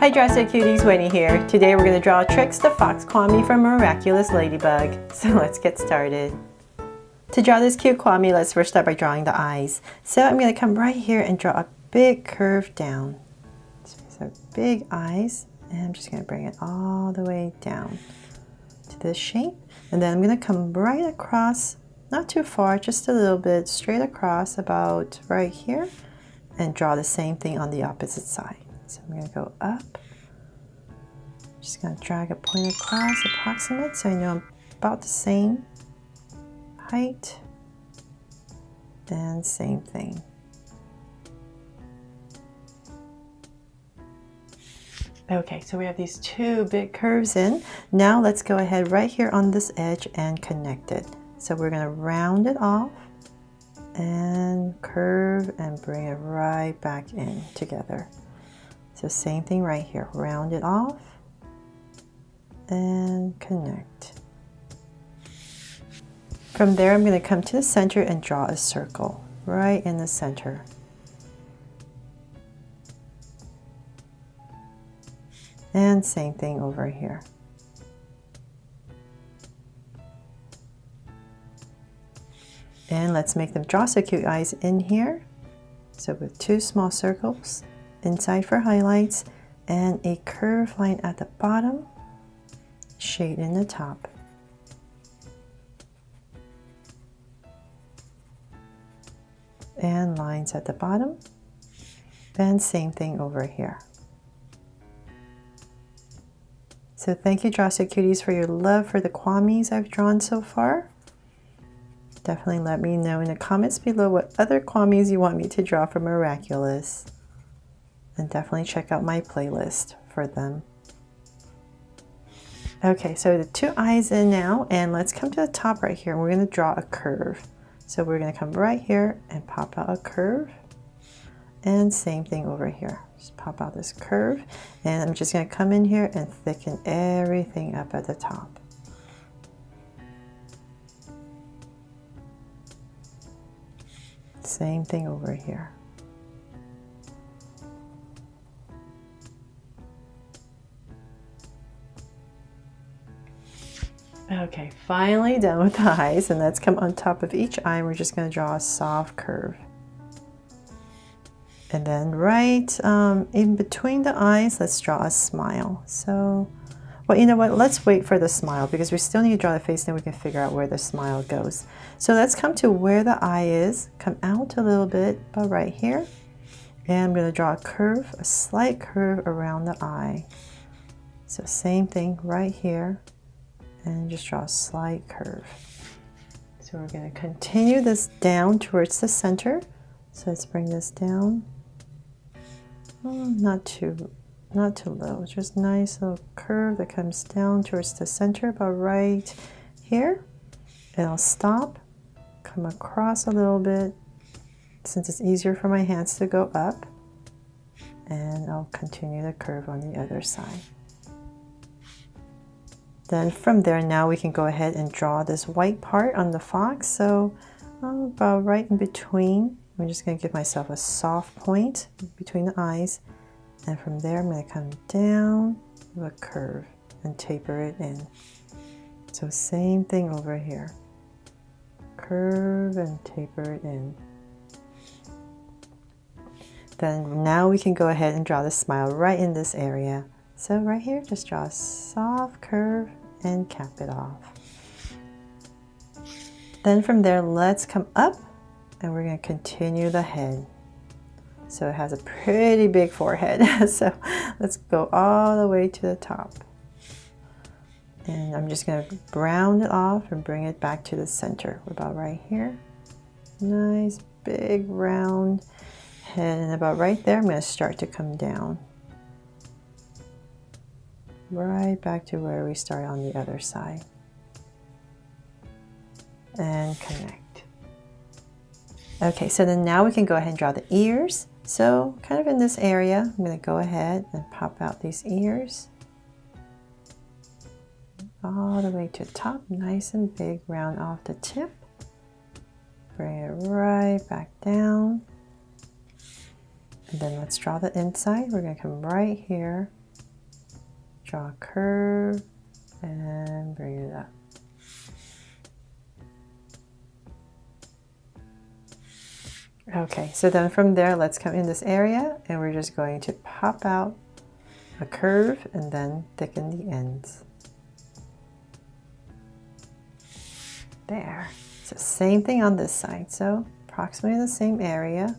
Hi Dresser Cuties, Winnie here. Today we're going to draw Trixx the Fox Kwami from Miraculous Ladybug. So let's get started. To draw this cute Kwami, let's first start by drawing the eyes. So I'm going to come right here and draw a big curve down. So big eyes, and I'm just going to bring it all the way down to this shape. And then I'm going to come right across, not too far, just a little bit, straight across about right here, and draw the same thing on the opposite side. So I'm going to go up, just going to drag a point across, approximate, so I know I'm about the same height, and same thing. Okay, so we have these two big curves in. Now let's go ahead right here on this edge and connect it. So we're going to round it off and curve and bring it right back in together. So same thing right here, round it off and connect. From there, I'm going to come to the center and draw a circle right in the center. And same thing over here. And let's make them draw so cute eyes in here. So with two small circles inside for highlights and a curved line at the bottom, shade in the top. And lines at the bottom, and same thing over here. So thank you, Draw So Cuties, for your love for the Kwamis I've drawn so far. Definitely let me know in the comments below what other Kwamis you want me to draw for Miraculous. And definitely check out my playlist for them. Okay, so the two eyes in now, and let's come to the top right here, and we're going to draw a curve. So we're going to come right here and pop out a curve, and same thing over here. Just pop out this curve, and I'm just going to come in here and thicken everything up at the top. Same thing over here. Okay, finally done with the eyes, and let's come on top of each eye. We're just going to draw a soft curve. And then right in between the eyes, let's draw a smile. So, well, you know what? Let's wait for the smile because we still need to draw the face, then we can figure out where the smile goes. So let's come to where the eye is, come out a little bit, about right here. And I'm going to draw a curve, a slight curve around the eye. So same thing right here. And just draw a slight curve. So we're going to continue this down towards the center. So let's bring this down. Not too low, just nice little curve that comes down towards the center, about right here. And I'll stop, come across a little bit, since it's easier for my hands to go up. And I'll continue the curve on the other side. Then from there, now we can go ahead and draw this white part on the fox. So about right in between, I'm just going to give myself a soft point between the eyes. And from there, I'm going to come down with a curve and taper it in. So same thing over here. Curve and taper it in. Then now we can go ahead and draw the smile right in this area. So right here, just draw a soft curve and cap it off. Then from there, let's come up and we're going to continue the head. So it has a pretty big forehead. So let's go all the way to the top. And I'm just going to round it off and bring it back to the center. About right here. Nice big round head. And about right there, I'm going to start to come down. Right back to where we start on the other side. And connect. Okay, so then now we can go ahead and draw the ears. So kind of in this area, I'm going to go ahead and pop out these ears. All the way to the top, nice and big, round off the tip. Bring it right back down. And then let's draw the inside. We're going to come right here draw a curve, and bring it up. Okay, so then from there, let's come in this area and we're just going to pop out a curve and then thicken the ends. There. So same thing on this side. So approximately the same area,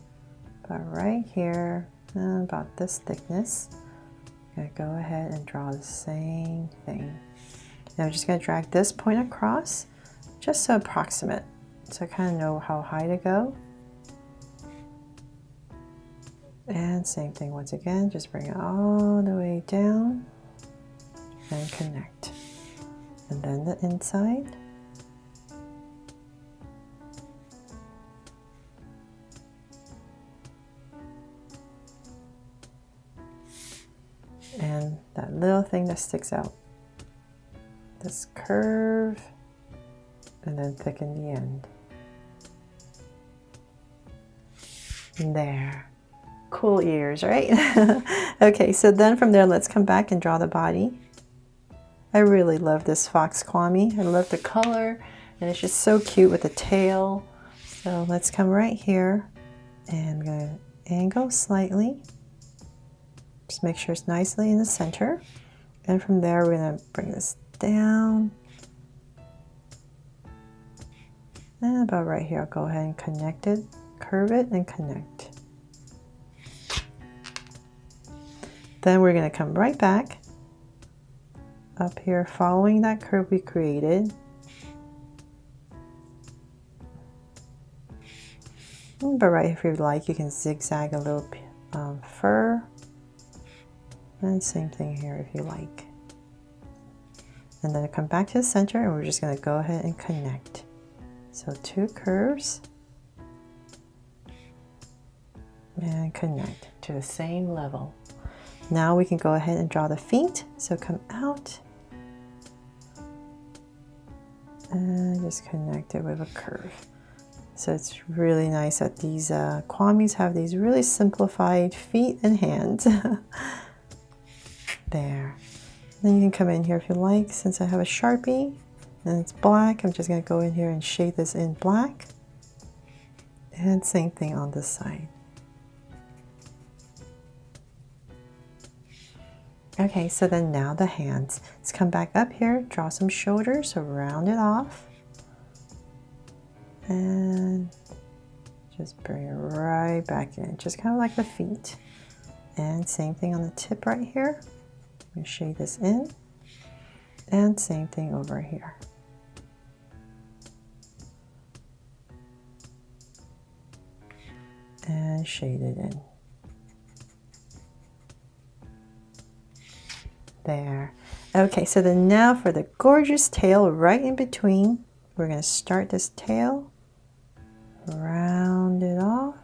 but right here, about this thickness, I'm going to go ahead and draw the same thing. Now I'm just going to drag this point across, just so approximate, so I kind of know how high to go. And same thing once again, just bring it all the way down and connect. And then the inside. And that little thing that sticks out. This curve, and then thicken the end. And there. Cool ears, right? Okay, so then from there, let's come back and draw the body. I really love this fox Kwami. I love the color, and it's just so cute with the tail. So let's come right here, and I'm going to angle slightly. Just make sure it's nicely in the center. And from there, we're going to bring this down. And about right here, I'll go ahead and connect it, curve it, and connect. Then we're going to come right back up here, following that curve we created. But right, if you like, you can zigzag a little fur. And same thing here if you like. And then come back to the center, and we're just going to go ahead and connect. So two curves. And connect to the same level. Now we can go ahead and draw the feet. So come out and just connect it with a curve. So it's really nice that these Kwamis have these really simplified feet and hands. There. Then you can come in here if you like. Since I have a Sharpie and it's black, I'm just going to go in here and shade this in black. And same thing on this side. Okay, so then now the hands. Let's come back up here, draw some shoulders, so round it off. And just bring it right back in, just kind of like the feet. And same thing on the tip right here. I'm going to shade this in. And same thing over here. And shade it in. There. Okay, so then now for the gorgeous tail right in between, we're going to start this tail, round it off,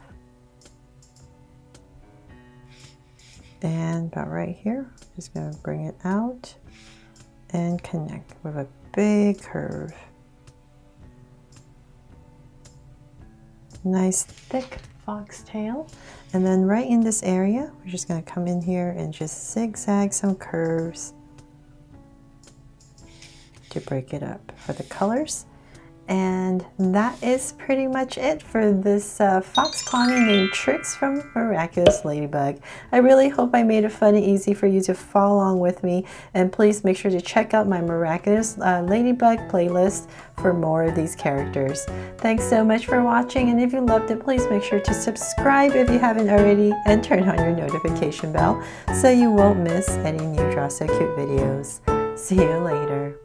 and about right here, just going to bring it out and connect with a big curve. Nice thick foxtail. And then right in this area, we're just going to come in here and just zigzag some curves to break it up for the colors. And that is pretty much it for this fox Kwami named Trixx from Miraculous Ladybug. I really hope I made it fun and easy for you to follow along with me. And please make sure to check out my Miraculous Ladybug playlist for more of these characters. Thanks so much for watching, and if you loved it, please make sure to subscribe if you haven't already and turn on your notification bell so you won't miss any new Draw So Cute videos. See you later.